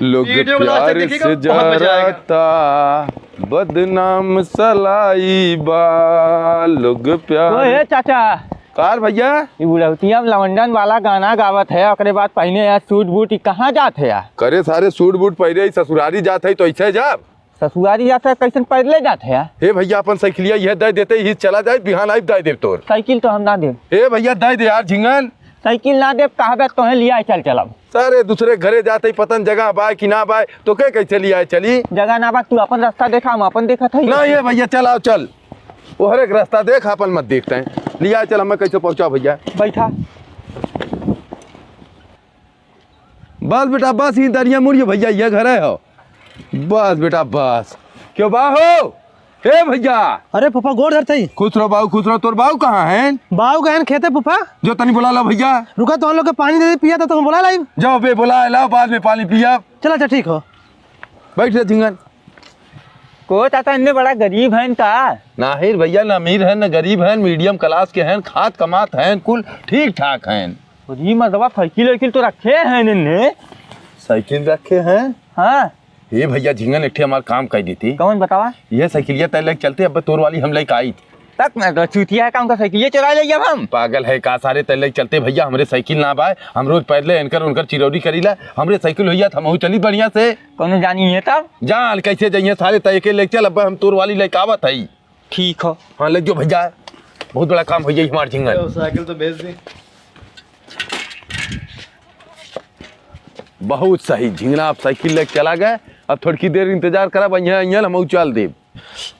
लोग प्यार से जराता बदनाम सलाई बा लोग प्यार। चाचा कार भैया ये बुढ़ौतिया लवंडन वाला गाना गावत है ओकरे बाद पहले यार सूट बूट कहाँ जात है यार? करे सारे सूट बूट पहले ही ससुरारी जात है तो ऐसे जाब ससुरारी जाता है कैसे पहले जाते है? हे भैया अपन साइकिलिया यह दे देते ही चला जाए बिहान आई दे दे तोर साइकिल तो हम ना दे। हे भैया दे दे यार झिंगन साइकिल ना दे कहा तो लिया चल चलब सारे दूसरे घरे जाते ही पतन जगह बाय कि ना बाय तो के कैसे लिया चली जगह ना बा तू अपन रास्ता देखा हम अपन देखा था ना ये भैया चल आओ चल वो हर एक रास्ता देख अपन मत देखते हैं लिया चल हमें कैसे पहुंचा भैया बैठा बस बेटा बस ही दरिया मुड़िए भैया ये घर है हो बस बेटा बस क्यों बाहो हे भैया अरे फूफा गोड़ धरते ही खुश रहो बाबू खुश रहो तोर बाबू कहाँ है बाऊ गहन खेते फूफा जो तनी बुला लो भैया रुका तो हम लोग के पानी दे पिया था तो हम बुला लाई जाओ बे बुला लाओ बाद में पानी पिया चला अच्छा ठीक हो बैठ रहे झिंगन को चाचा इतने बड़ा गरीब है का ना हिर भैया ना अमीर है ना गरीब है मीडियम क्लास के हैं खाद कमात हैं कुल ठीक ठाक हैं जी मतलब साइकिल वाइकिल तो रखे हैं इन्हें साइकिल रखे हैं हाँ ये भैया झिंगन एक हमारा काम कर दी थी कौन बतावा ये साइकिलिया तय लेके चलते अब तोर वाली हम लेके आई तक मैं तो चूतिया है काम का साइकिल चुरा ले जब हम पागल है का सारे तय लेके चलते भैया हमरे साइकिल ना बाय हम रोज पैदले इनकर उनकर चिरौरी करीला हमरे साइकिल होइया हम चली बढ़िया से कौन जानी है तब जान कैसे जाइए सारे तय के लेके चल अब हम तोर वाली लेके आवत है ठीक हो हाँ ले जो भैया बहुत बड़ा काम हो जाए हमारे झिंगन साइकिल तो भेज दी बहुत सही झिंगना आप साइकिल लेके चला गए अब थोड़ी देर इंतजार करा भैया हम चल देव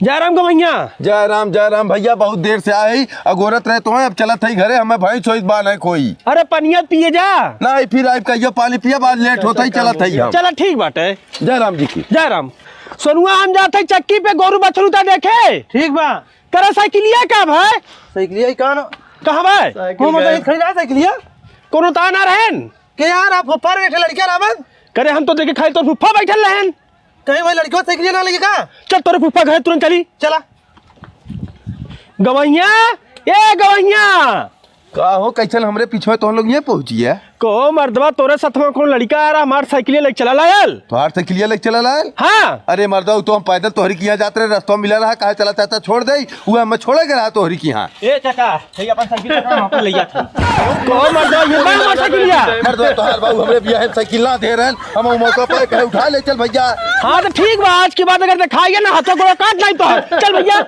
जयराम का भैया जय राम भैया बहुत देर से आए अगोरत रहे तो अब चलत है घरे हमें भाई चोइस बान है कोई अरे पनिया पिए जा नहीं फिर आप कहियो पानी पिया बाद लेट होता ही चलत है हम चला ठीक बात है जय राम जी की जयराम सोनुआ हम जाते चक्की पे गोरू बछरूता देखे ठीक बा करा साइकिलिया का भाई साइकिलिया कहाँ भाई खरीदा साइकिलिया कोनो ता ना रहन के यार आप ऊपर बैठे लड़कियां रावण करे हम तो देखे खाई तो फुफ्फा बैठल रहन कहीं भाई लड़कियों साइकिलिया ना लगेगा चल तोरे फुफ्फा घर तुरंत चली चला गवैया ए गवैया का हो कैसन हमरे पीछे तो हम लोग ये पहुंचिए को मर्दवा तोरे साथवा कौन लड़का आ रहा हमार साइकिलिया लेके चला लायल तोहार साइकिलिया लेके चला लायल हाँ अरे मर्दा तो हम पैदल तोहरी की यहाँ जाते रहे रास्ता मिला रहा कहा चला चाहता छोड़ दे वो हमें छोड़े के रहा तोहरी की यहाँ ए चाचा सही अपन साइकिल वहां पर ले जा को मर्दवा ये बार मार साइकिलिया मर्दा तोहार बाबू हमरे बियाह में साइकिल ना दे रहन हम मौका पे कहे उठा ले चल भैया हाँ तो ठीक बा आज के बाद अगर दिखाइए ना हाथों को काट नहीं तो चल भैया